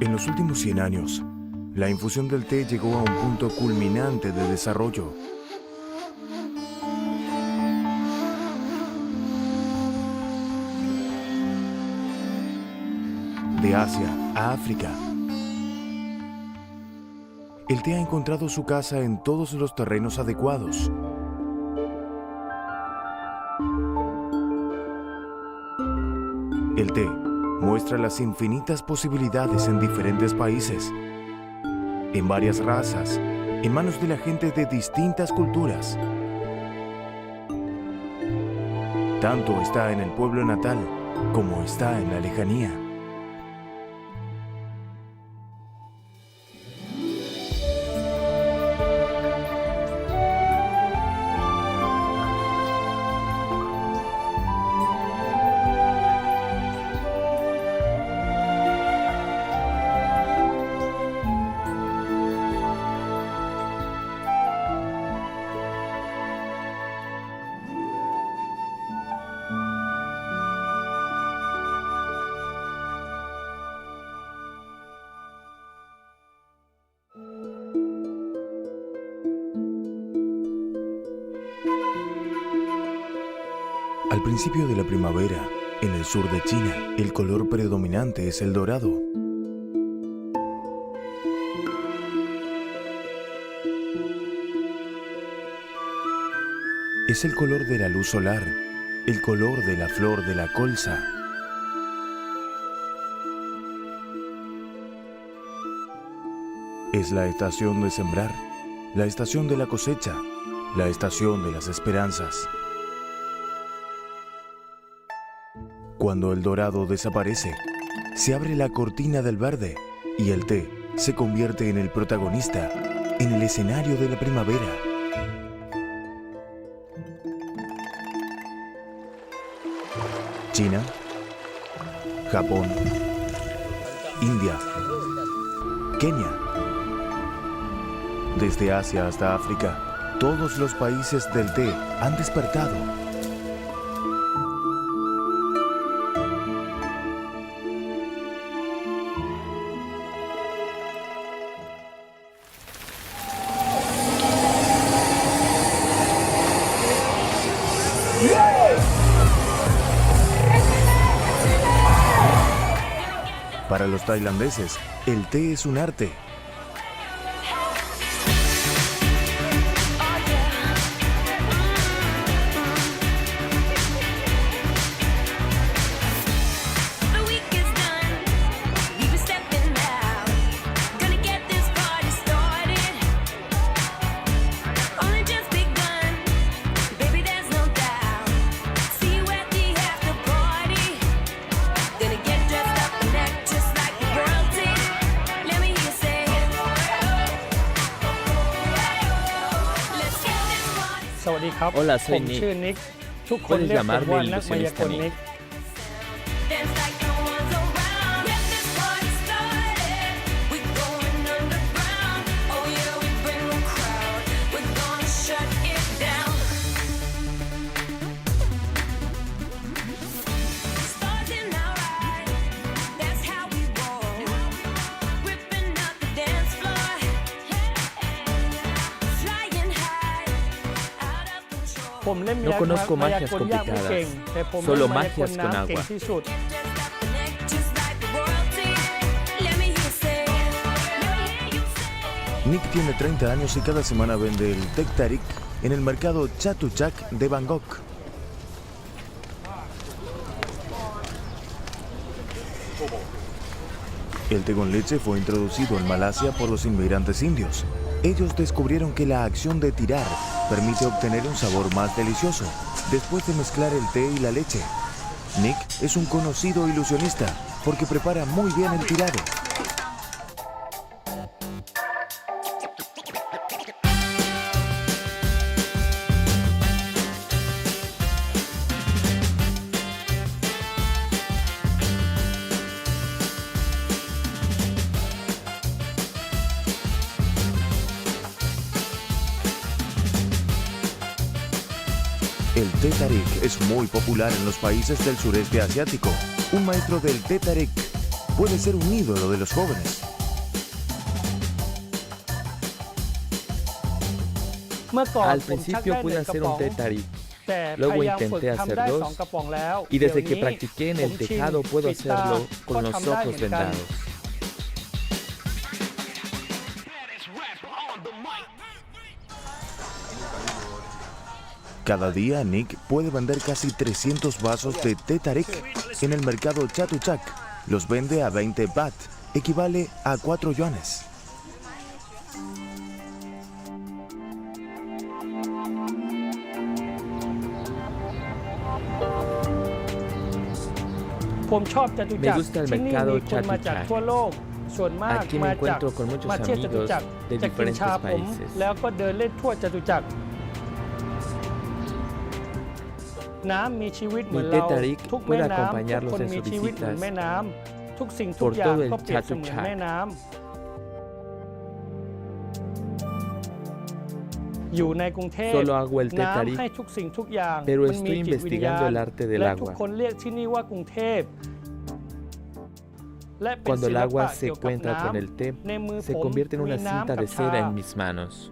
En los últimos 100 años, la infusión del té llegó a un punto culminante de desarrollo. De Asia a África, el té ha encontrado su casa en todos los terrenos adecuados. El té muestra las infinitas posibilidades en diferentes países, en varias razas, en manos de la gente de distintas culturas. Tanto está en el pueblo natal como está en la lejanía. Al principio de la primavera, en el sur de China, el color predominante es el dorado. Es el color de la luz solar, el color de la flor de la colza. Es la estación de sembrar, la estación de la cosecha, la estación de las esperanzas. Cuando el dorado desaparece, se abre la cortina del verde y el té se convierte en el protagonista, en el escenario de la primavera. China, Japón, India, Kenia. Desde Asia hasta África, todos los países del té han despertado. Para los tailandeses, el té es un arte. Hola, soy Nick. Puedes llamarme el ilusionista Nick. No conozco magias complicadas, solo magias con agua. Nick tiene 30 años y cada semana vende el Tek Tarik en el mercado Chatuchak de Bangkok. El té con leche fue introducido en Malasia por los inmigrantes indios. Ellos descubrieron que la acción de tirar permite obtener un sabor más delicioso después de mezclar el té y la leche. Nick es un conocido ilusionista porque prepara muy bien el tirado. El Té Tarik es muy popular en los países del sureste asiático. Un maestro del Té Tarik puede ser un ídolo de los jóvenes. Al principio pude hacer un té tarik, luego intenté hacer 2 y desde que practiqué en el tejado puedo hacerlo con los ojos vendados. Cada día Nick puede vender casi 300 vasos de té tarik en el mercado Chatuchak. Los vende a 20 baht, equivale a 4 yuanes. Me gusta el mercado Chatuchak. Aquí me encuentro con muchos amigos de diferentes países. Mi té tarik puede acompañarlos en sus visitas por todo el Chatuchak. Solo hago el té tarik, pero estoy investigando el arte del agua. Cuando el agua se encuentra con el té, se convierte en una cinta de seda en mis manos.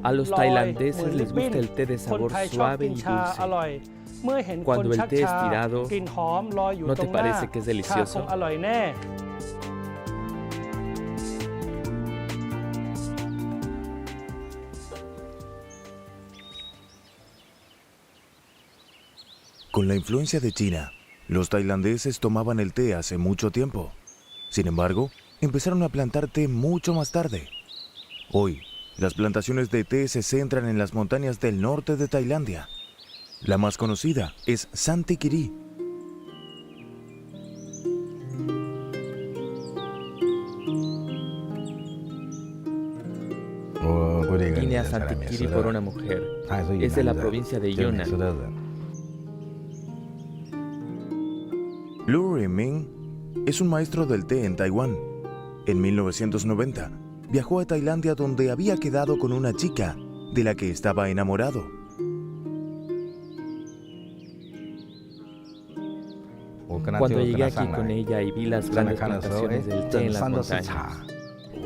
A los tailandeses les gusta el té de sabor suave y dulce. Cuando el té es tirado, ¿no te parece que es delicioso? Con la influencia de China, los tailandeses tomaban el té hace mucho tiempo. Sin embargo, empezaron a plantar té mucho más tarde. Hoy, las plantaciones de té se centran en las montañas del norte de Tailandia. La más conocida es Santikiri. Vine a Santikiri por una mujer. Es de la provincia de Yunnan. Lu Riming es un maestro del té en Taiwán. En 1990, viajó a Tailandia donde había quedado con una chica de la que estaba enamorado. Cuando llegué aquí con ella y vi las grandes plantaciones del té en las montañas.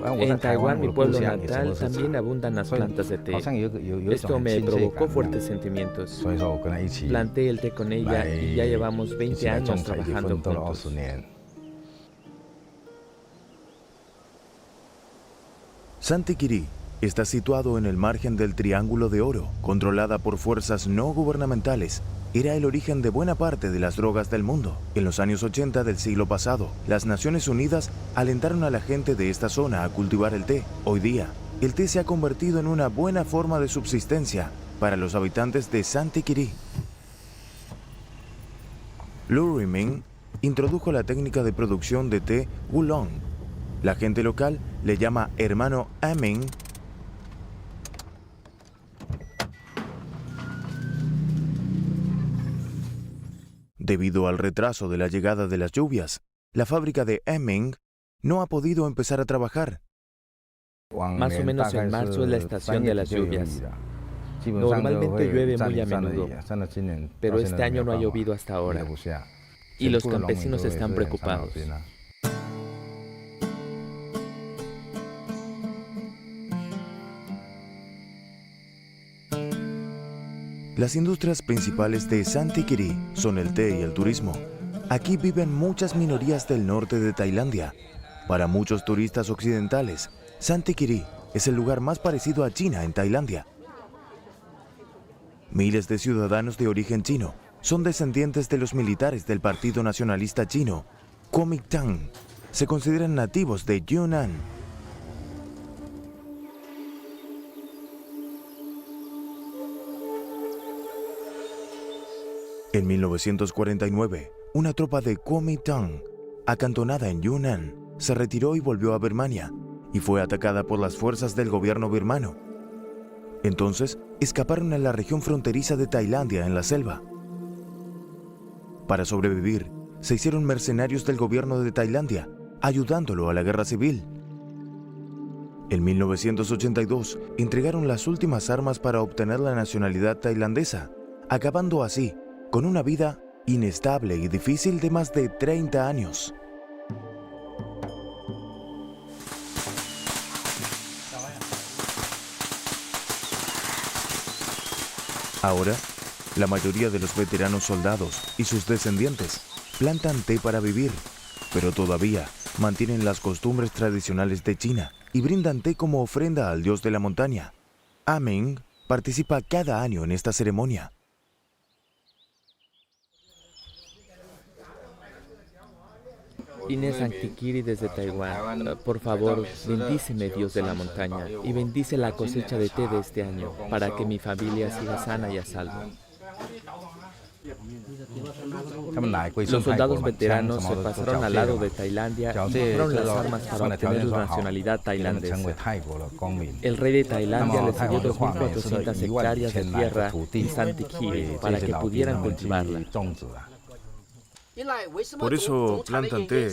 En Taiwán, mi pueblo natal, también abundan las plantas de té. Esto me provocó fuertes sentimientos. Planté el té con ella y ya llevamos 20 años trabajando juntos. Santikiri está situado en el margen del Triángulo de Oro, controlada por fuerzas no gubernamentales. Era el origen de buena parte de las drogas del mundo. En los años 80 del siglo pasado, las Naciones Unidas alentaron a la gente de esta zona a cultivar el té. Hoy día, el té se ha convertido en una buena forma de subsistencia para los habitantes de Santikiri. Lu Riming introdujo la técnica de producción de té Oolong. La gente local le llama hermano Aming. Debido al retraso de la llegada de las lluvias, la fábrica de Aming no ha podido empezar a trabajar. Más o menos en marzo es la estación de las lluvias. Normalmente llueve muy a menudo, pero este año no ha llovido hasta ahora y los campesinos están preocupados. Las industrias principales de Santikiri son el té y el turismo. Aquí viven muchas minorías del norte de Tailandia. Para muchos turistas occidentales, Santikiri es el lugar más parecido a China en Tailandia. Miles de ciudadanos de origen chino son descendientes de los militares del Partido Nacionalista Chino, Kuomintang. Se consideran nativos de Yunnan. En 1949, una tropa de Kuomintang, acantonada en Yunnan, se retiró y volvió a Birmania, y fue atacada por las fuerzas del gobierno birmano. Entonces, escaparon a la región fronteriza de Tailandia en la selva. Para sobrevivir, se hicieron mercenarios del gobierno de Tailandia, ayudándolo a la guerra civil. En 1982, entregaron las últimas armas para obtener la nacionalidad tailandesa, acabando así con una vida inestable y difícil de más de 30 años. Ahora, la mayoría de los veteranos soldados y sus descendientes plantan té para vivir, pero todavía mantienen las costumbres tradicionales de China y brindan té como ofrenda al dios de la montaña. Aming participa cada año en esta ceremonia. Inés Antikiri desde Taiwán. Por favor, bendíceme, Dios de la montaña, y bendice la cosecha de té de este año, para que mi familia siga sana y a salvo. Los soldados veteranos se pasaron al lado de Tailandia y fueron las armas para obtener la nacionalidad tailandesa. El rey de Tailandia les dio 2.400 hectáreas de tierra en Santikiri para que pudieran cultivarla. Por eso plantan té.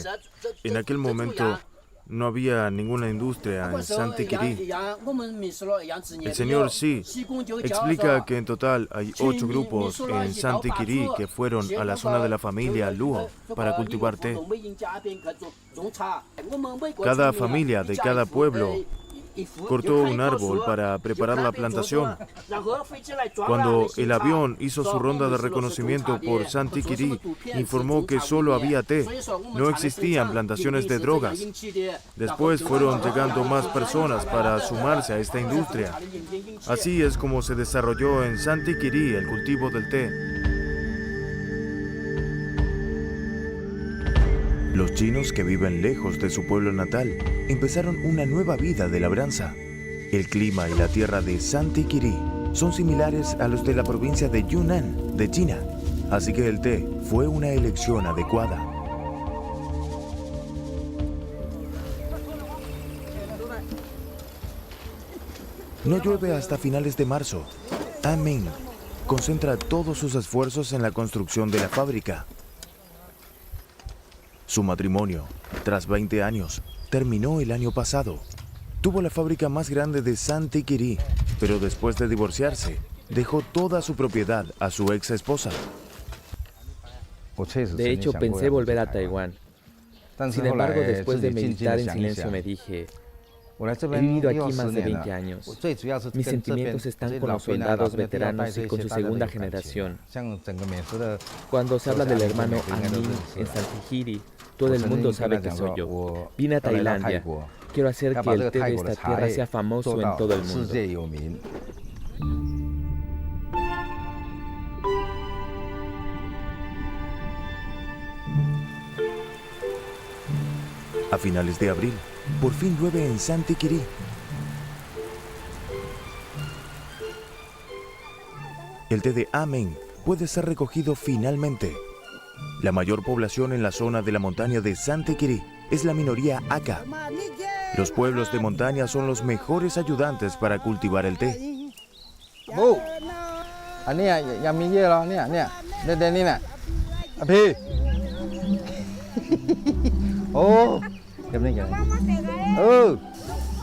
En aquel momento no había ninguna industria en Santikiri. El señor Xi explica que en total hay 8 grupos en Santikiri que fueron a la zona de la familia Luo para cultivar té. Cada familia de cada pueblo cortó un árbol para preparar la plantación. Cuando el avión hizo su ronda de reconocimiento por Santikiri, informó que solo había té, no existían plantaciones de drogas. Después fueron llegando más personas para sumarse a esta industria. Así es como se desarrolló en Santikiri el cultivo del té. Los chinos que viven lejos de su pueblo natal empezaron una nueva vida de labranza. El clima y la tierra de Santikiri son similares a los de la provincia de Yunnan, de China, así que el té fue una elección adecuada. No llueve hasta finales de marzo. Aming concentra todos sus esfuerzos en la construcción de la fábrica. Su matrimonio, tras 20 años, terminó el año pasado. Tuvo la fábrica más grande de Santikiri, pero después de divorciarse, dejó toda su propiedad a su ex esposa. De hecho, pensé volver a Taiwán. Sin embargo, después de meditar en silencio me dije, he vivido aquí más de 20 años. Mis sentimientos están con los soldados veteranos y con su segunda generación. Cuando se habla del hermano Aming en Santikiri, todo el mundo sabe que soy yo. Vine a Tailandia. Quiero hacer que el té de esta tierra sea famoso en todo el mundo. A finales de abril, por fin llueve en Santikiri. El té de Aming puede ser recogido finalmente. La mayor población en la zona de la montaña de Santikiri es la minoría Hakka. Los pueblos de montaña son los mejores ayudantes para cultivar el té.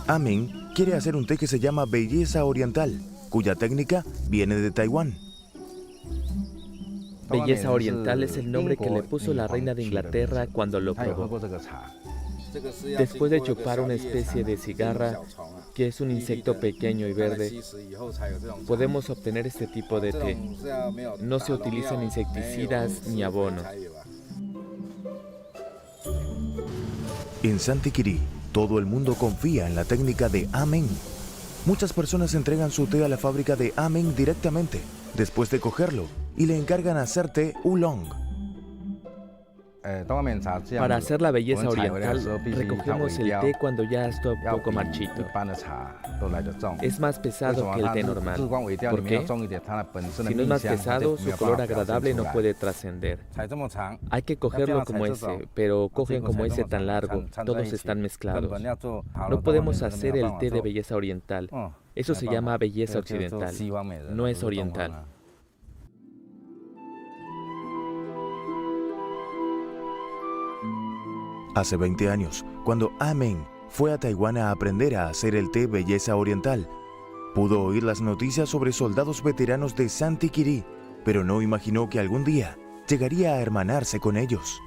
Aming quiere hacer un té que se llama belleza oriental, cuya técnica viene de Taiwán. Belleza oriental es el nombre que le puso la reina de Inglaterra cuando lo probó. Después de chupar una especie de cigarra, que es un insecto pequeño y verde, podemos obtener este tipo de té. No se utilizan insecticidas ni abonos. En Santikiri, todo el mundo confía en la técnica de Aming. Muchas personas entregan su té a la fábrica de Aming directamente, después de cogerlo, y le encargan hacer té oolong. Para hacer la belleza oriental, recogemos el té cuando ya está un poco marchito. Es más pesado que el té normal. ¿Por qué? Si no es más pesado, su color agradable no puede trascender. Hay que cogerlo como ese, pero cogen como ese tan largo, todos están mezclados. No podemos hacer el té de belleza oriental. Eso se llama belleza occidental, no es oriental. Hace 20 años, cuando Aming fue a Taiwán a aprender a hacer el té belleza oriental, pudo oír las noticias sobre soldados veteranos de Santikiri, pero no imaginó que algún día llegaría a hermanarse con ellos.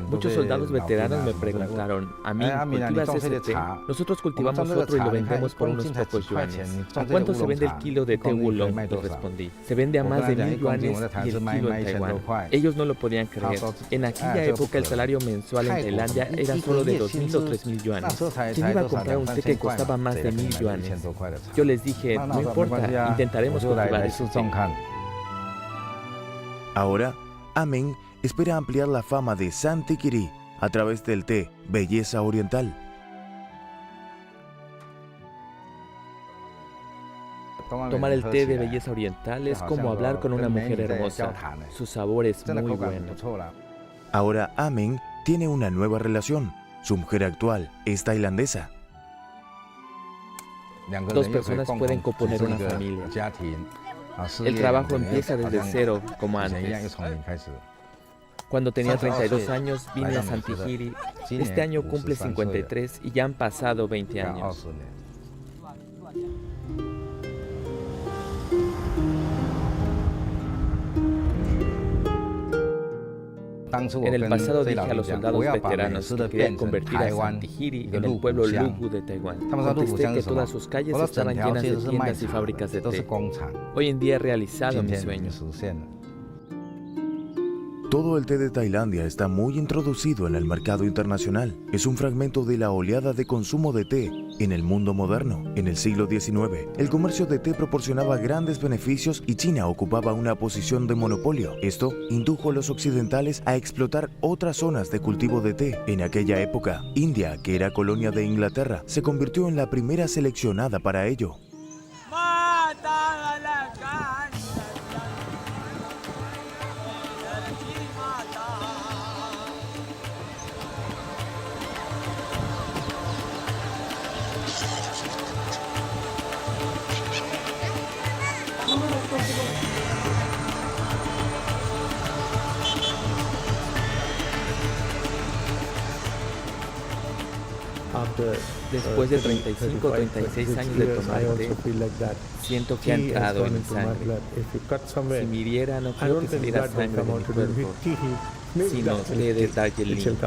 Muchos soldados veteranos me preguntaron, Amin, ¿cultivas ese té? Nosotros cultivamos otro y lo vendemos por unos pocos yuanes. ¿A cuánto se vende el kilo de té oolong? Les respondí. Se vende a más de 1,000 yuanes y el kilo en Taiwán. Ellos no lo podían creer. En aquella época el salario mensual en Tailandia era solo de 2,000 o 3,000 yuanes. ¿Quién iba a comprar un té que costaba más de 1,000 yuanes? Yo les dije, no importa, intentaremos cultivar ese té. Ahora, Amin espera ampliar la fama de Santikiri a través del té Belleza Oriental. Tomar el té de Belleza Oriental es como hablar con una mujer hermosa. Su sabor es muy bueno. Ahora Amin tiene una nueva relación. Su mujer actual es tailandesa. Dos personas pueden componer una familia. El trabajo empieza desde cero, como antes. Cuando tenía 32 años vine a Santikiri. Este año cumple 53 y ya han pasado 20 años. En el pasado dije a los soldados veteranos que querían convertir a Santikiri en el pueblo Lugu de Taiwán. Contesté que todas sus calles estaban llenas de tiendas y fábricas de té. Hoy en día he realizado mi sueño. Todo el té de Tailandia está muy introducido en el mercado internacional. Es un fragmento de la oleada de consumo de té en el mundo moderno. En el siglo XIX, el comercio de té proporcionaba grandes beneficios y China ocupaba una posición de monopolio. Esto indujo a los occidentales a explotar otras zonas de cultivo de té. En aquella época, India, que era colonia de Inglaterra, se convirtió en la primera seleccionada para ello. Después de 35 o 36 años de tomar té, siento que ha entrado en mi sangre. Si me hiriera, no quiero que saliera sangre de mi cuerpo, sino té de Darjeeling.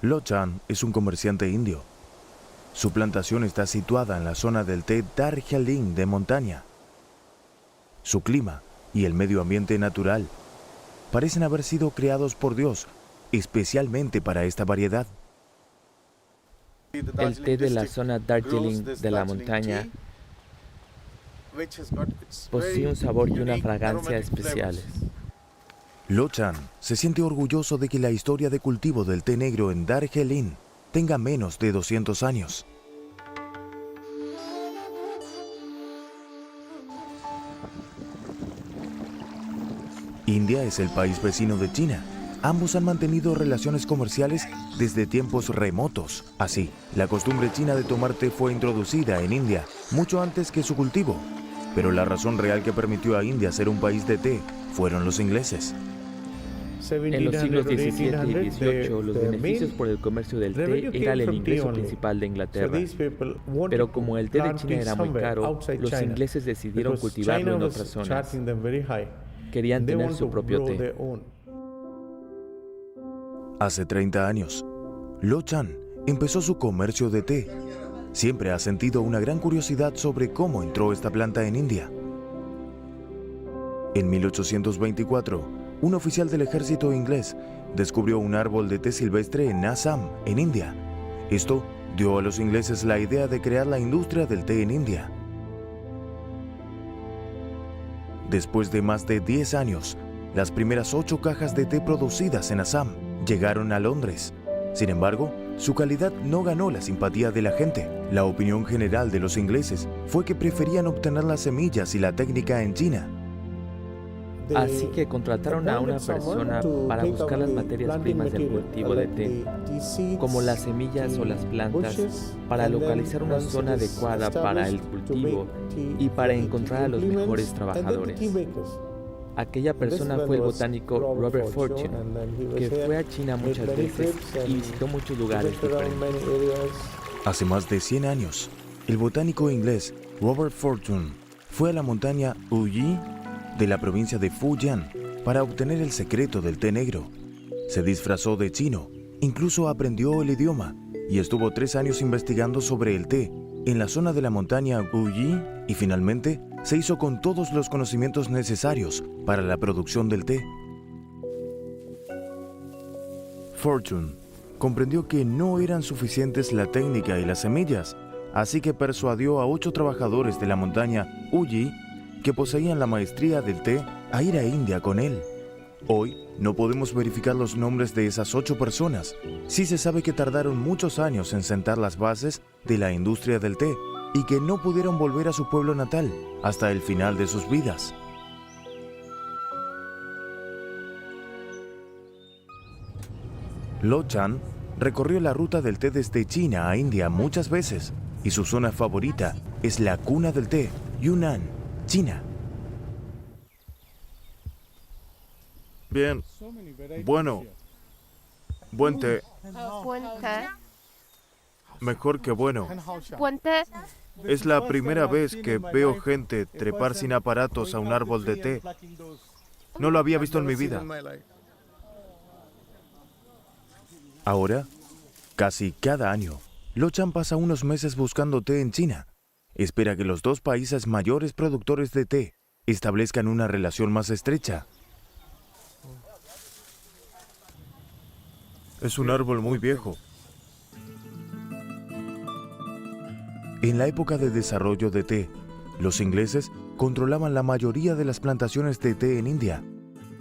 Lo Chan es un comerciante indio. Su plantación está situada en la zona del té Darjeeling de montaña. Su clima y el medio ambiente natural parecen haber sido creados por Dios especialmente para esta variedad. El té de la zona Darjeeling de la montaña posee un sabor y una fragancia especiales. Lo Chan se siente orgulloso de que la historia de cultivo del té negro en Darjeeling tenga menos de 200 años. India es el país vecino de China. Ambos han mantenido relaciones comerciales desde tiempos remotos. Así, la costumbre china de tomar té fue introducida en India mucho antes que su cultivo. Pero la razón real que permitió a India ser un país de té fueron los ingleses. En los siglos XVII y XVIII, los beneficios por el comercio del té eran el ingreso principal de Inglaterra. Pero como el té de China era muy caro, los ingleses decidieron cultivarlo en otras zonas. Querían tener su propio té. Hace 30 años, Lo Chan empezó su comercio de té. Siempre ha sentido una gran curiosidad sobre cómo entró esta planta en India. En 1824, un oficial del ejército inglés descubrió un árbol de té silvestre en Assam, en India. Esto dio a los ingleses la idea de crear la industria del té en India. Después de más de 10 años, las primeras 8 cajas de té producidas en Assam llegaron a Londres. Sin embargo, su calidad no ganó la simpatía de la gente. La opinión general de los ingleses fue que preferían obtener las semillas y la técnica en China. Así que contrataron a una persona para buscar las materias primas del cultivo de té, como las semillas o las plantas, para localizar una zona adecuada para el cultivo y para encontrar a los mejores trabajadores. Aquella persona fue el botánico Robert Fortune, que fue a China muchas veces y visitó muchos lugares diferentes. Hace más de 100 años, el botánico inglés Robert Fortune fue a la montaña Uyi de la provincia de Fujian para obtener el secreto del té negro. Se disfrazó de chino, incluso aprendió el idioma y estuvo 3 años investigando sobre el té en la zona de la montaña Uyi y finalmente se hizo con todos los conocimientos necesarios para la producción del té. Fortune comprendió que no eran suficientes la técnica y las semillas, así que persuadió a 8 trabajadores de la montaña Uyi que poseían la maestría del té a ir a India con él. Hoy no podemos verificar los nombres de esas 8 personas. Sí se sabe que tardaron muchos años en sentar las bases de la industria del té y que no pudieron volver a su pueblo natal hasta el final de sus vidas. Lo Chan recorrió la ruta del té desde China a India muchas veces y su zona favorita es la cuna del té, Yunnan, China. Bien, bueno, buen té, Buen té. mejor que bueno. Buen té. Es la primera vez que veo gente trepar sin aparatos a un árbol de té. No lo había visto en mi vida. Ahora, casi cada año, Lo Chan pasa unos meses buscando té en China. Espera que los 2 países mayores productores de té establezcan una relación más estrecha. Es un árbol muy viejo. En la época de desarrollo de té, los ingleses controlaban la mayoría de las plantaciones de té en India,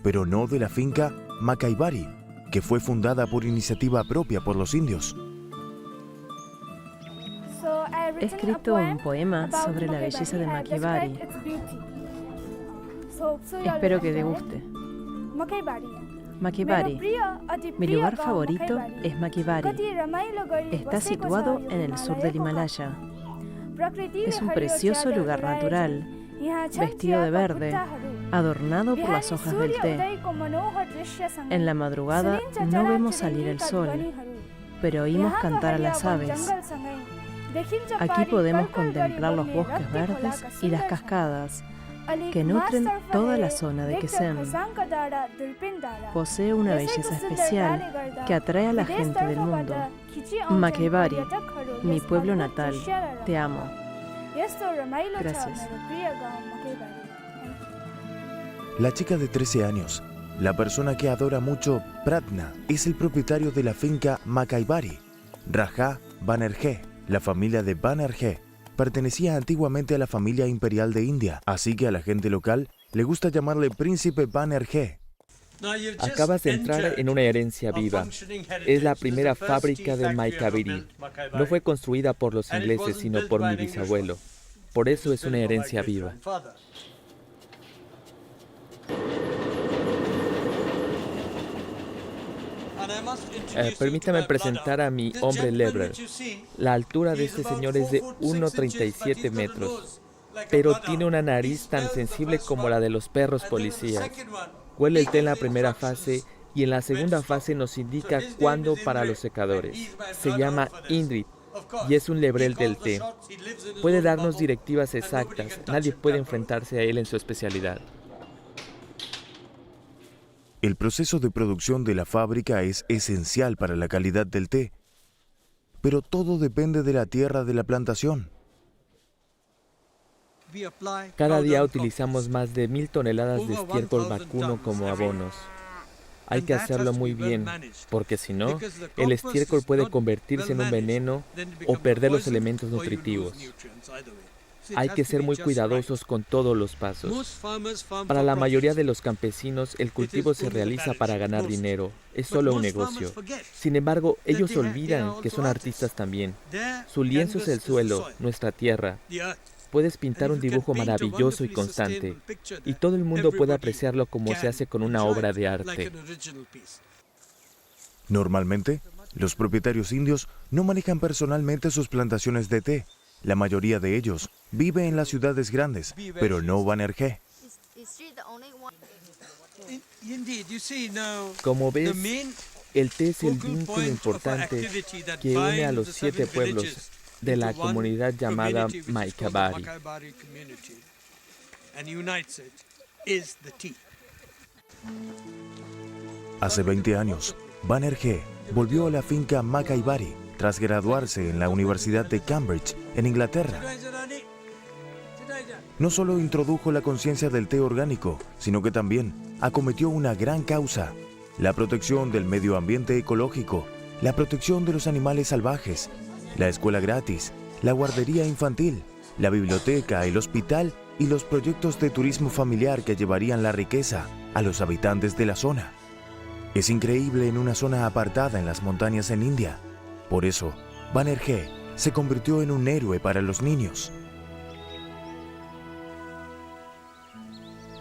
pero no de la finca Makaibari, que fue fundada por iniciativa propia por los indios. He escrito un poema sobre la belleza de Makaibari. Espero que te guste. Makaibari. Mi lugar favorito es Makaibari. Está situado en el sur del Himalaya. Es un precioso lugar natural, vestido de verde, adornado por las hojas del té. En la madrugada no vemos salir el sol, pero oímos cantar a las aves. Aquí podemos contemplar los bosques verdes y las cascadas que nutren toda la zona de Kesem. Posee una belleza especial que atrae a la gente del mundo. Makaibari, mi pueblo natal, te amo. Gracias. La chica de 13 años, la persona que adora mucho Pratna, es el propietario de la finca Makaibari, Raja Banerjee. La familia de Banerjee pertenecía antiguamente a la familia imperial de India, así que a la gente local le gusta llamarle Príncipe Banerjee. Acabas de entrar en una herencia viva. Es la primera fábrica de Makaibari. No fue construida por los ingleses, sino por mi bisabuelo. Por eso es una herencia viva. Permítame presentar a mi hombre Lever. La altura de este señor es de 1,37 metros, pero tiene una nariz tan sensible como la de los perros policías. Huele el té en la primera fase y en la segunda fase nos indica cuándo para los secadores. Se llama Indrit y es un lebrel del té. Puede darnos directivas exactas. Nadie puede enfrentarse a él en su especialidad. El proceso de producción de la fábrica es esencial para la calidad del té, pero todo depende de la tierra de la plantación. Cada día utilizamos más de 1,000 toneladas de estiércol vacuno como abonos. Hay que hacerlo muy bien, porque si no, el estiércol puede convertirse en un veneno o perder los elementos nutritivos. Hay que ser muy cuidadosos con todos los pasos. Para la mayoría de los campesinos, el cultivo se realiza para ganar dinero. Es solo un negocio. Sin embargo, ellos olvidan que son artistas también. Su lienzo es el suelo, nuestra tierra. Puedes pintar un dibujo maravilloso y constante, y todo el mundo puede apreciarlo como se hace con una obra de arte. Normalmente, los propietarios indios no manejan personalmente sus plantaciones de té. La mayoría de ellos vive en las ciudades grandes, pero no Banerjee. Como ves, el té es el vínculo importante que une a los 7 pueblos de la comunidad llamada Makaibari. Hace 20 años, Banerjee volvió a la finca Makaibari tras graduarse en la Universidad de Cambridge, en Inglaterra. No solo introdujo la conciencia del té orgánico, sino que también acometió una gran causa: la protección del medio ambiente ecológico, la protección de los animales salvajes, la escuela gratis, la guardería infantil, la biblioteca, el hospital y los proyectos de turismo familiar que llevarían la riqueza a los habitantes de la zona. Es increíble en una zona apartada en las montañas en India. Por eso, Banerjee se convirtió en un héroe para los niños.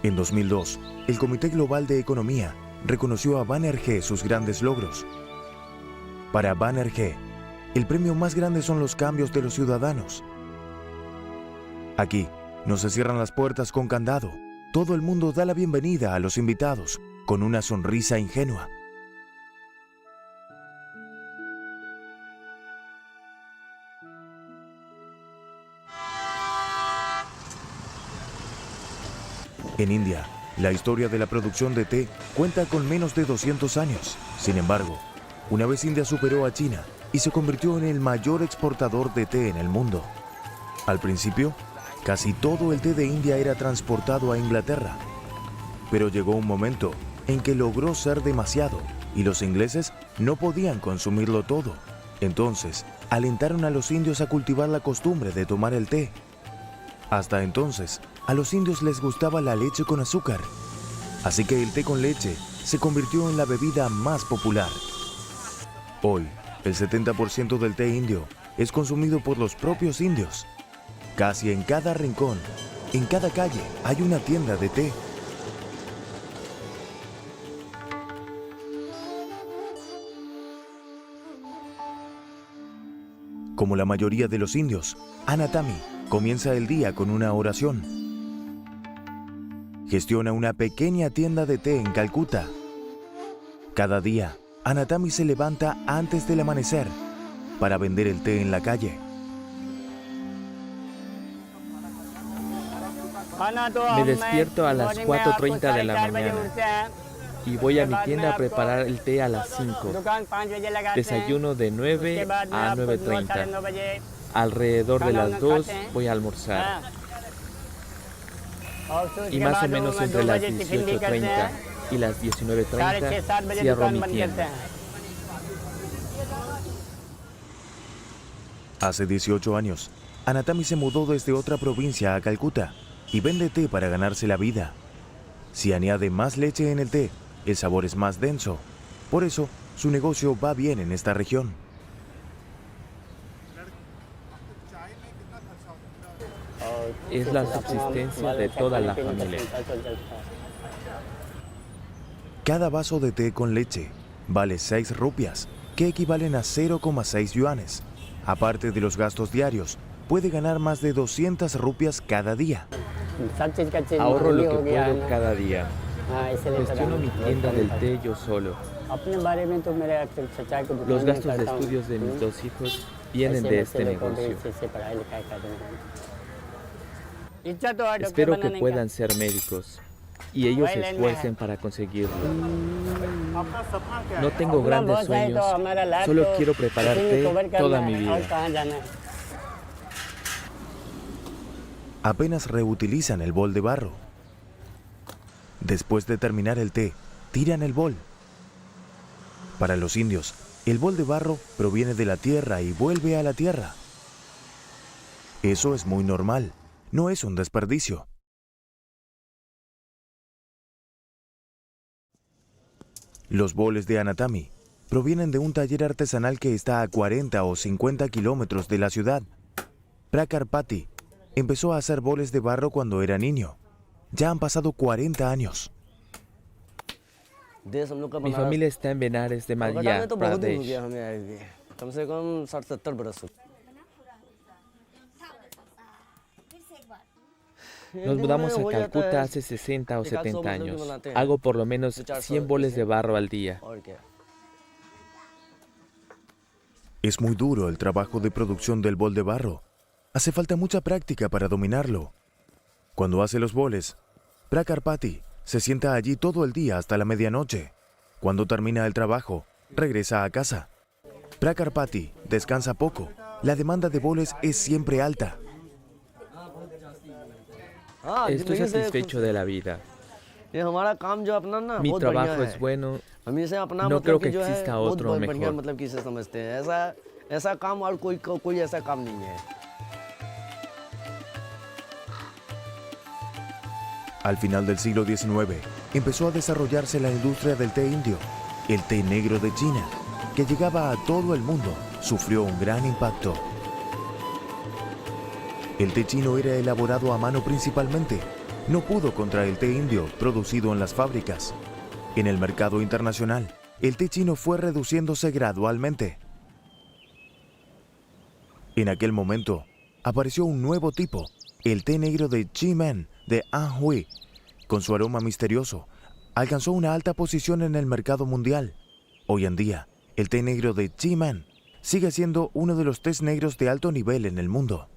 En 2002, el Comité Global de Economía reconoció a Banerjee sus grandes logros. Para Banerjee, el premio más grande son los cambios de los ciudadanos. Aquí, no se cierran las puertas con candado. Todo el mundo da la bienvenida a los invitados con una sonrisa ingenua. En India, la historia de la producción de té cuenta con menos de 200 años. Sin embargo, una vez India superó a China y se convirtió en el mayor exportador de té en el mundo. Al principio, casi todo el té de India era transportado a Inglaterra. Pero llegó un momento en que logró ser demasiado y los ingleses no podían consumirlo todo. Entonces, alentaron a los indios a cultivar la costumbre de tomar el té. Hasta entonces, a los indios les gustaba la leche con azúcar. Así que el té con leche se convirtió en la bebida más popular. Hoy, el 70% del té indio es consumido por los propios indios. Casi en cada rincón, en cada calle, hay una tienda de té. Como la mayoría de los indios, Anatami comienza el día con una oración. Gestiona una pequeña tienda de té en Calcuta. Cada día, Anatami se levanta antes del amanecer para vender el té en la calle. Me despierto a las 4:30 de la mañana y voy a mi tienda a preparar el té a las 5. Desayuno de 9 a 9:30. Alrededor de las 2 voy a almorzar. Y más o menos entre las 18:30 y las 19:30 cierro mi tienda. Hace 18 años, Anatami se mudó desde otra provincia a Calcuta y vende té para ganarse la vida. Si añade más leche en el té, el sabor es más denso. Por eso, su negocio va bien en esta región. Es la subsistencia de toda la familia. Cada vaso de té con leche vale 6 rupias, que equivalen a 0,6 yuanes. Aparte de los gastos diarios, puede ganar más de 200 rupias cada día. Ahorro lo que puedo cada día. Gestiono mi tienda del té yo solo. Los gastos de estudios de mis 2 hijos vienen de este negocio. Espero que puedan ser médicos y ellos se esfuercen para conseguirlo. No tengo grandes sueños, solo quiero preparar té toda mi vida. Apenas reutilizan el bol de barro. Después de terminar el té, tiran el bol. Para los indios, el bol de barro proviene de la tierra y vuelve a la tierra. Eso es muy normal, no es un desperdicio. Los boles de Anatami provienen de un taller artesanal que está a 40 o 50 kilómetros de la ciudad. Prakarpati empezó a hacer boles de barro cuando era niño. Ya han pasado 40 años. Mi familia está en Benares de Madhya Pradesh. Nos mudamos a Calcuta hace 60 o 70 años. Hago por lo menos 100 boles de barro al día. Es muy duro el trabajo de producción del bol de barro. Hace falta mucha práctica para dominarlo. Cuando hace los boles, Prakarpati se sienta allí todo el día hasta la medianoche. Cuando termina el trabajo, regresa a casa. Prakarpati descansa poco. La demanda de boles es siempre alta. Estoy satisfecho de la vida. Mi trabajo es bueno. No creo que exista otro mejor. Al final del siglo XIX, empezó a desarrollarse la industria del té indio. El té negro de China, que llegaba a todo el mundo, sufrió un gran impacto. El té chino era elaborado a mano principalmente. No pudo contra el té indio producido en las fábricas. En el mercado internacional, el té chino fue reduciéndose gradualmente. En aquel momento, apareció un nuevo tipo, el té negro de Chi-Men de Anhui. Con su aroma misterioso, alcanzó una alta posición en el mercado mundial. Hoy en día, el té negro de Chi-Men sigue siendo uno de los tés negros de alto nivel en el mundo.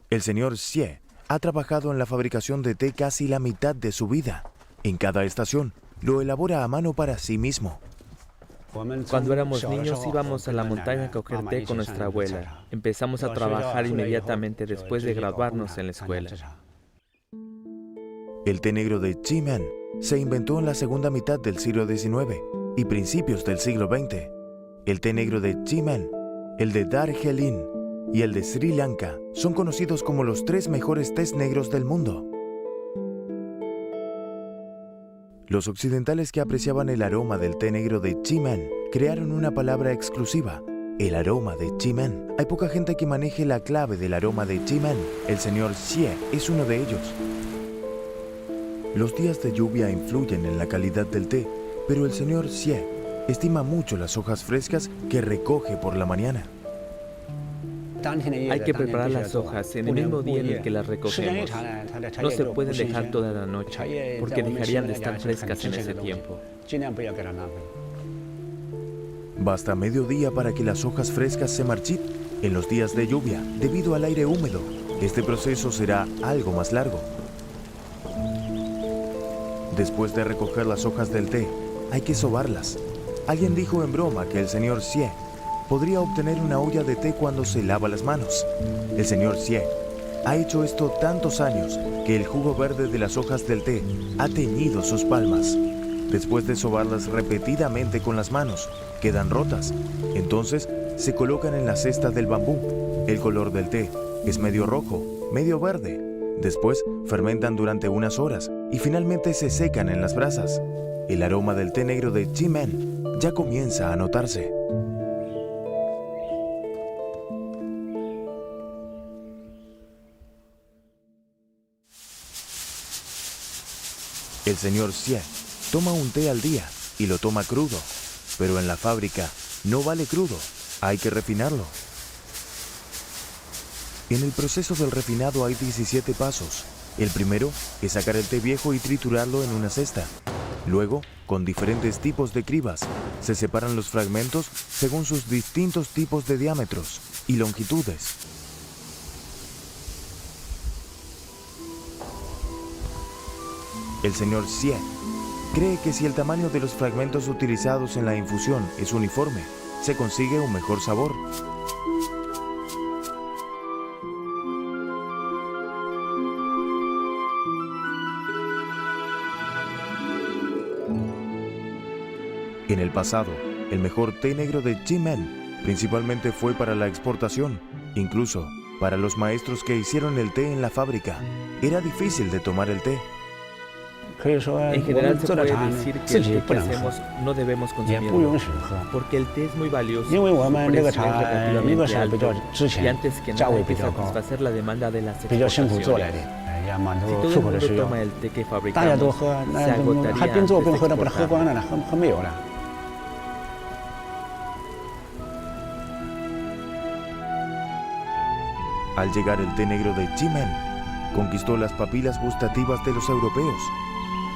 El señor Xie ha trabajado en la fabricación de té casi la mitad de su vida. En cada estación, lo elabora a mano para sí mismo. Cuando éramos niños íbamos a la montaña a coger té con nuestra abuela. Empezamos a trabajar inmediatamente después de graduarnos en la escuela. El té negro de Chi-Men se inventó en la segunda mitad del siglo XIX y principios del siglo XX. El té negro de Chi-Men, el de Darjeeling y el de Sri Lanka son conocidos como los 3 mejores tés negros del mundo. Los occidentales que apreciaban el aroma del té negro de Chi-Men crearon una palabra exclusiva, el aroma de Chi-Men. Hay poca gente que maneje la clave del aroma de Chi-Men. El señor Xie es uno de ellos. Los días de lluvia influyen en la calidad del té, pero el señor Xie estima mucho las hojas frescas que recoge por la mañana. Hay que preparar las hojas en el mismo día en el que las recogemos. No se pueden dejar toda la noche, porque dejarían de estar frescas en ese tiempo. Basta mediodía para que las hojas frescas se marchiten. En los días de lluvia, debido al aire húmedo, este proceso será algo más largo. Después de recoger las hojas del té, hay que sobarlas. Alguien dijo en broma que el señor Xie podría obtener una olla de té cuando se lava las manos. El señor Xie ha hecho esto tantos años que el jugo verde de las hojas del té ha teñido sus palmas. Después de sobarlas repetidamente con las manos, quedan rotas. Entonces se colocan en la cesta del bambú. El color del té es medio rojo, medio verde. Después fermentan durante unas horas y finalmente se secan en las brasas. El aroma del té negro de Chi-Men ya comienza a notarse. El señor Xie toma un té al día y lo toma crudo, pero en la fábrica no vale crudo, hay que refinarlo. En el proceso del refinado hay 17 pasos. El primero es sacar el té viejo y triturarlo en una cesta. Luego, con diferentes tipos de cribas, se separan los fragmentos según sus distintos tipos de diámetros y longitudes. El señor Xie cree que si el tamaño de los fragmentos utilizados en la infusión es uniforme, se consigue un mejor sabor. En el pasado, el mejor té negro de Chi-Men principalmente fue para la exportación, incluso para los maestros que hicieron el té en la fábrica. Era difícil de tomar el té. En general se puede decir que el té que hacemos no debemos consumirlo, porque el té es muy valioso, su precio es relativamente alto, y antes que nada hay que satisfacer la demanda de las exportaciones. Si todo el mundo toma el té que fabricamos, se agotaría antes de exportar. Al llegar el té negro de Chi-Men, conquistó las papilas gustativas de los europeos.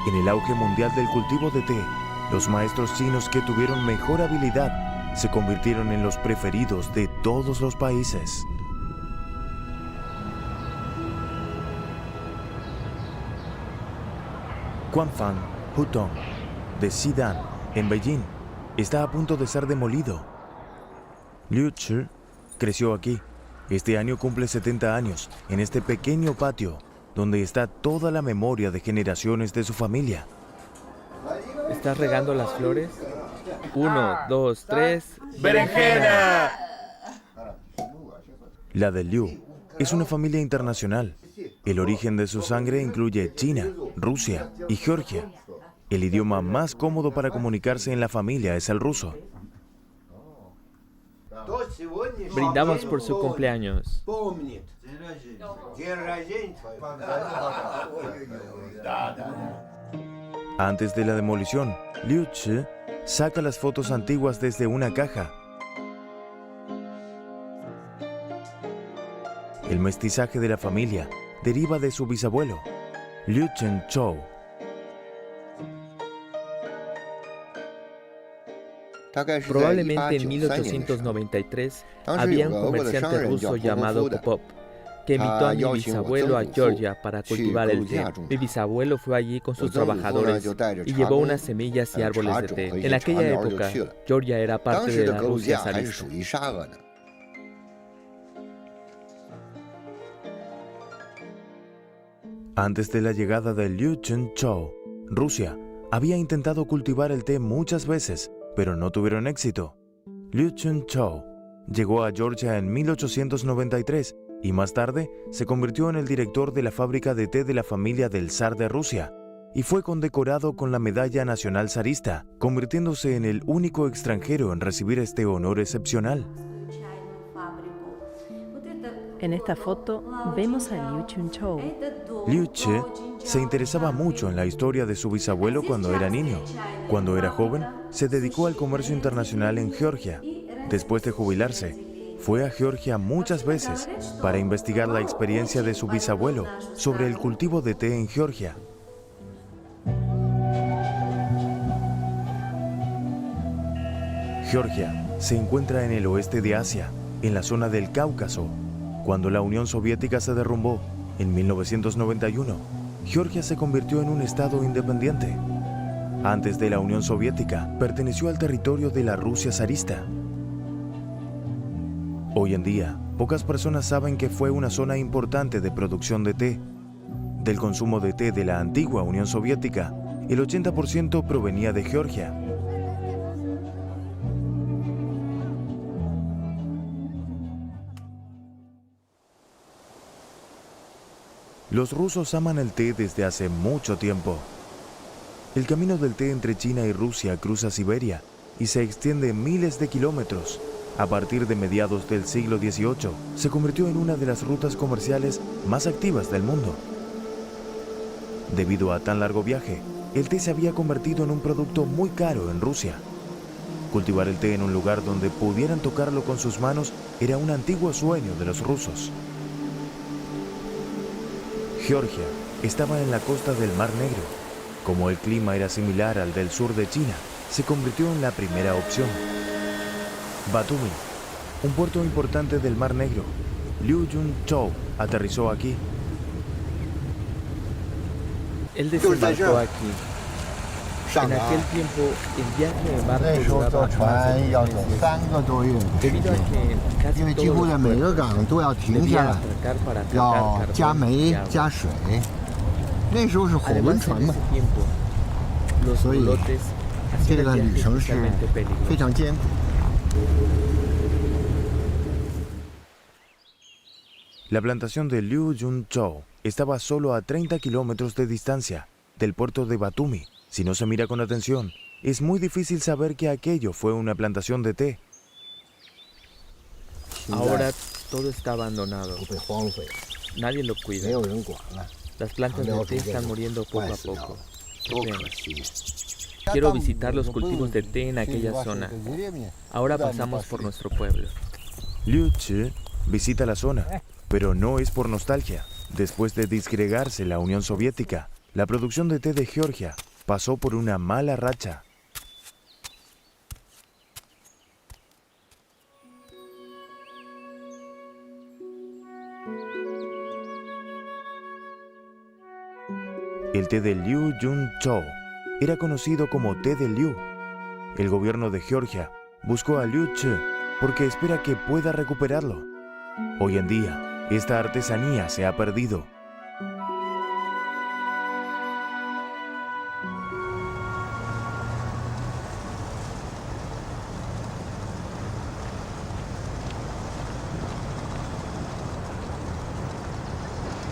En el auge mundial del cultivo de té, los maestros chinos que tuvieron mejor habilidad se convirtieron en los preferidos de todos los países. Quanfang Hutong de Xidan, en Beijing, está a punto de ser demolido. Liu Chi creció aquí. Este año cumple 70 años, en este pequeño patio, donde está toda la memoria de generaciones de su familia. ¿Estás regando las flores? 1, 2, 3... ¡Berenjena! La de Liu es una familia internacional. El origen de su sangre incluye China, Rusia y Georgia. El idioma más cómodo para comunicarse en la familia es el ruso. Brindamos por su cumpleaños. Antes de la demolición, Liu Chi saca las fotos antiguas desde una caja. El mestizaje de la familia deriva de su bisabuelo, Liu Cheng-chou. Probablemente en 1893 había un comerciante ruso llamado Popov que invitó a mi bisabuelo a Georgia para cultivar el té. Mi bisabuelo fue allí con sus trabajadores y llevó unas semillas y árboles de té. En aquella época, Georgia era parte de la Rusia zarista. Antes de la llegada de Liu Cheng-chou, Rusia había intentado cultivar el té muchas veces, pero no tuvieron éxito. Liu Cheng-chou llegó a Georgia en 1893 y más tarde se convirtió en el director de la fábrica de té de la familia del zar de Rusia y fue condecorado con la Medalla Nacional Zarista, convirtiéndose en el único extranjero en recibir este honor excepcional. En esta foto vemos a Liu Cheng-chou. Liu Chi se interesaba mucho en la historia de su bisabuelo cuando era niño. Cuando era joven, se dedicó al comercio internacional en Georgia. Después de jubilarse, fue a Georgia muchas veces para investigar la experiencia de su bisabuelo sobre el cultivo de té en Georgia. Georgia se encuentra en el oeste de Asia, en la zona del Cáucaso. Cuando la Unión Soviética se derrumbó en 1991, Georgia se convirtió en un estado independiente. Antes de la Unión Soviética, perteneció al territorio de la Rusia zarista. Hoy en día, pocas personas saben que fue una zona importante de producción de té. Del consumo de té de la antigua Unión Soviética, el 80% provenía de Georgia. Los rusos aman el té desde hace mucho tiempo. El camino del té entre China y Rusia cruza Siberia y se extiende miles de kilómetros. A partir de mediados del siglo XVIII, se convirtió en una de las rutas comerciales más activas del mundo. Debido a tan largo viaje, el té se había convertido en un producto muy caro en Rusia. Cultivar el té en un lugar donde pudieran tocarlo con sus manos era un antiguo sueño de los rusos. Georgia estaba en la costa del Mar Negro. Como el clima era similar al del sur de China, se convirtió en la primera opción. Batumi, un puerto importante del Mar Negro. Liu Cheng-chou aterrizó aquí. Él desembarcó aquí. En aquel tiempo, el viaje de barco duraba más de 3 meses, debido a que casi todos los puertos debían atracar para cargar carbón y agua. Además, en ese tiempo, los pilotes hacían el viaje especialmente peligroso. La plantación de Liu Cheng-chou estaba solo a 30 kilómetros de distancia del puerto de Batumi. Si no se mira con atención, es muy difícil saber que aquello fue una plantación de té. Ahora todo está abandonado. Nadie lo cuida. Las plantas de té están muriendo poco a poco. Qué pena. Quiero visitar los cultivos de té en aquella zona. Ahora pasamos por nuestro pueblo. Liu Chi visita la zona, pero no es por nostalgia. Después de disgregarse la Unión Soviética, la producción de té de Georgia pasó por una mala racha. El té de Liu Yun Cho era conocido como té de Liu. El gobierno de Georgia buscó a Liu Che porque espera que pueda recuperarlo. Hoy en día, esta artesanía se ha perdido.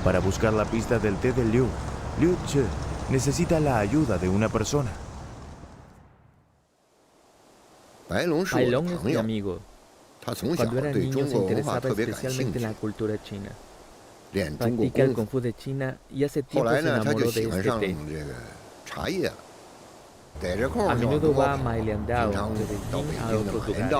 Para buscar la pista del té de Liu Che necesita la ayuda de una persona. Bailong es mi amigo. Cuando era niño se interesaba especialmente en la cultura china. Practica el Kung Fu de China y hace tiempo se enamoró de este té. A menudo va a Mailiandao, de Beijing a otros lugares.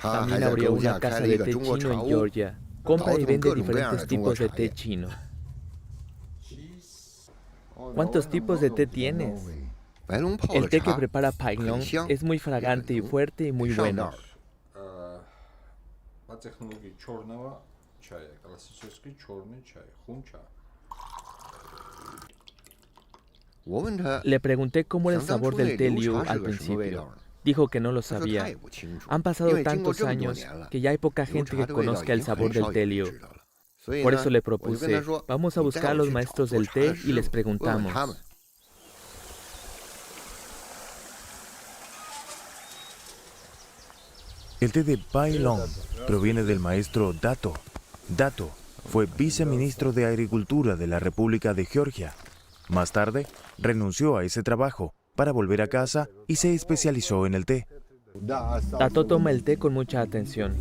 También abrió una casa de té chino en Georgia. Compra y vende diferentes tipos de té chino. ¿Cuántos tipos de té tienes? El té que prepara Bailong es muy fragante y fuerte y muy bueno. Le pregunté cómo era el sabor del té Liu al principio. Dijo que no lo sabía. Han pasado tantos años que ya hay poca gente que conozca el sabor del té Liu. Por eso le propuse, vamos a buscar a los maestros del té y les preguntamos. El té de Bailong proviene del maestro Dato. Dato fue viceministro de Agricultura de la República de Georgia. Más tarde, renunció a ese trabajo para volver a casa y se especializó en el té. Dato toma el té con mucha atención.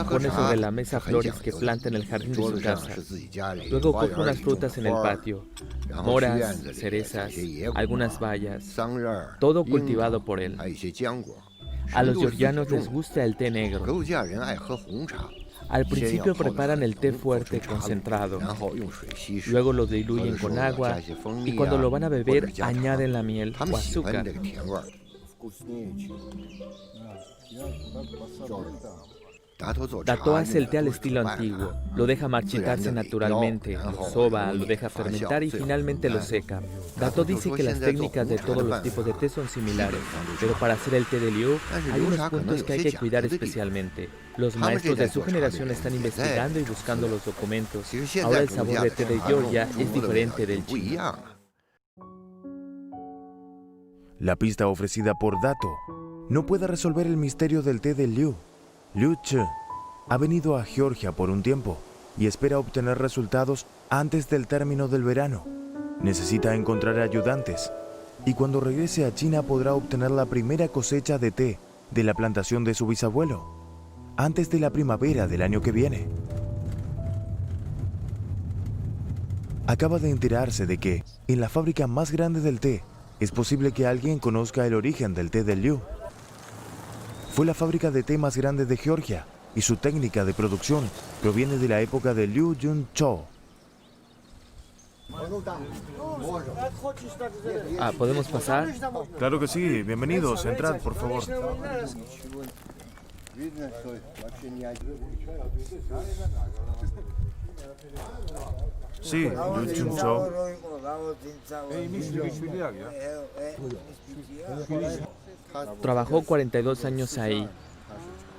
Pone sobre la mesa flores que planta en el jardín de su casa. Luego coge unas frutas en el patio. Moras, cerezas, algunas bayas. Todo cultivado por él. A los georgianos les gusta el té negro. Al principio preparan el té fuerte concentrado. Luego lo diluyen con agua y cuando lo van a beber añaden la miel o azúcar. Dato hace el té al estilo antiguo. Lo deja marchitarse naturalmente, lo soba, lo deja fermentar y finalmente lo seca. Dato dice que las técnicas de todos los tipos de té son similares, pero para hacer el té de Liu hay unos puntos que hay que cuidar especialmente. Los maestros de su generación están investigando y buscando los documentos. Ahora el sabor de té de Georgia es diferente del chino. La pista ofrecida por Dato no puede resolver el misterio del té de Liu. Liu Che ha venido a Georgia por un tiempo y espera obtener resultados antes del término del verano. Necesita encontrar ayudantes y cuando regrese a China podrá obtener la primera cosecha de té de la plantación de su bisabuelo, antes de la primavera del año que viene. Acaba de enterarse de que, en la fábrica más grande del té, es posible que alguien conozca el origen del té de Liu. Fue la fábrica de té más grande de Georgia y su técnica de producción proviene de la época de Liu Yun Cho. ¿Podemos pasar? Claro que sí, bienvenidos, entrad por favor. Sí, Liu Yun Cho. Trabajó 42 años ahí.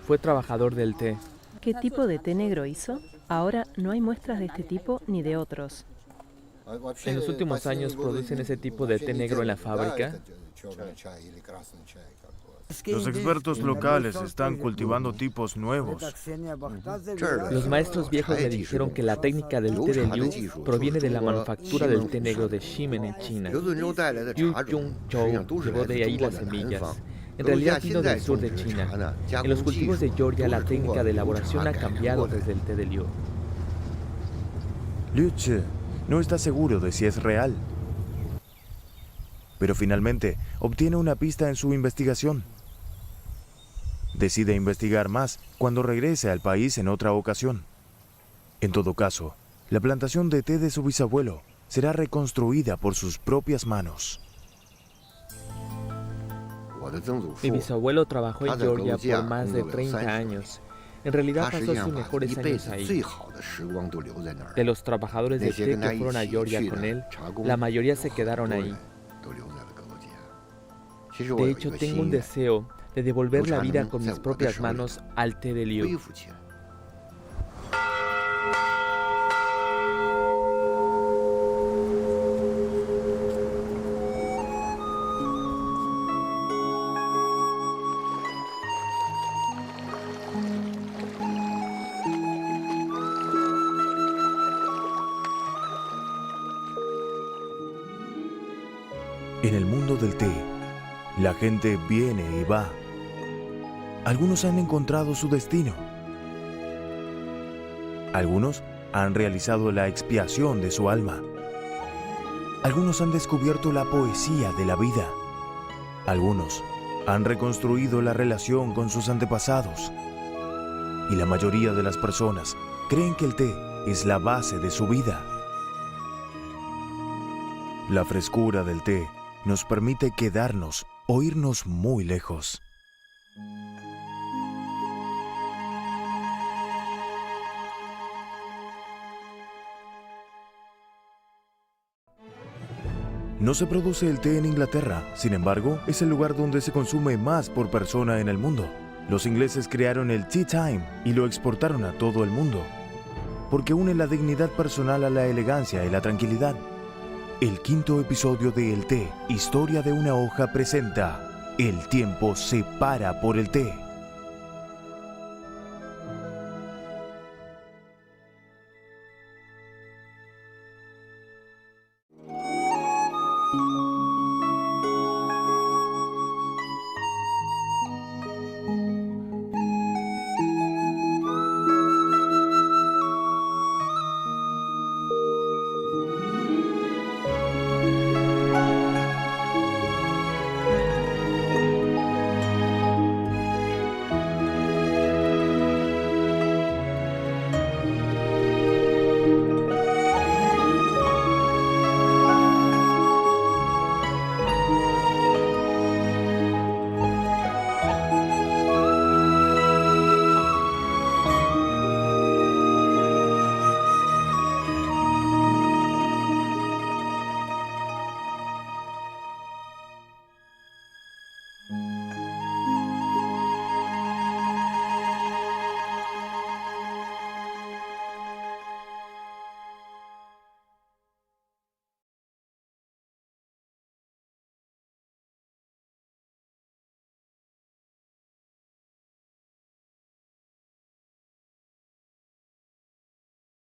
Fue trabajador del té. ¿Qué tipo de té negro hizo? Ahora no hay muestras de este tipo ni de otros. En los últimos años producen ese tipo de té negro en la fábrica. Los expertos locales están cultivando tipos nuevos. Los maestros viejos le dijeron que la técnica del té de Liu proviene de la manufactura del té negro de Ximen en China. Liu Yun Cho llevó de ahí las semillas. En realidad vino del sur de China. En los cultivos de Georgia la técnica de elaboración ha cambiado desde el té de Liu. Liu Che no está seguro de si es real, pero finalmente obtiene una pista en su investigación. Decide investigar más cuando regrese al país en otra ocasión. En todo caso, la plantación de té de su bisabuelo será reconstruida por sus propias manos. Mi bisabuelo trabajó en Georgia por más de 30 años. En realidad pasó sus mejores años ahí. De los trabajadores de té que fueron a Georgia con él, la mayoría se quedaron ahí. De hecho, tengo un deseo de devolver la vida con mis propias manos al té de Liu. En el mundo del té, la gente viene y va. Algunos han encontrado su destino. Algunos han realizado la expiación de su alma. Algunos han descubierto la poesía de la vida. Algunos han reconstruido la relación con sus antepasados. Y la mayoría de las personas creen que el té es la base de su vida. La frescura del té nos permite quedarnos o irnos muy lejos. No se produce el té en Inglaterra, sin embargo, es el lugar donde se consume más por persona en el mundo. Los ingleses crearon el Tea Time y lo exportaron a todo el mundo, porque une la dignidad personal a la elegancia y la tranquilidad. El quinto episodio de El té, Historia de una hoja presenta El tiempo se para por el té.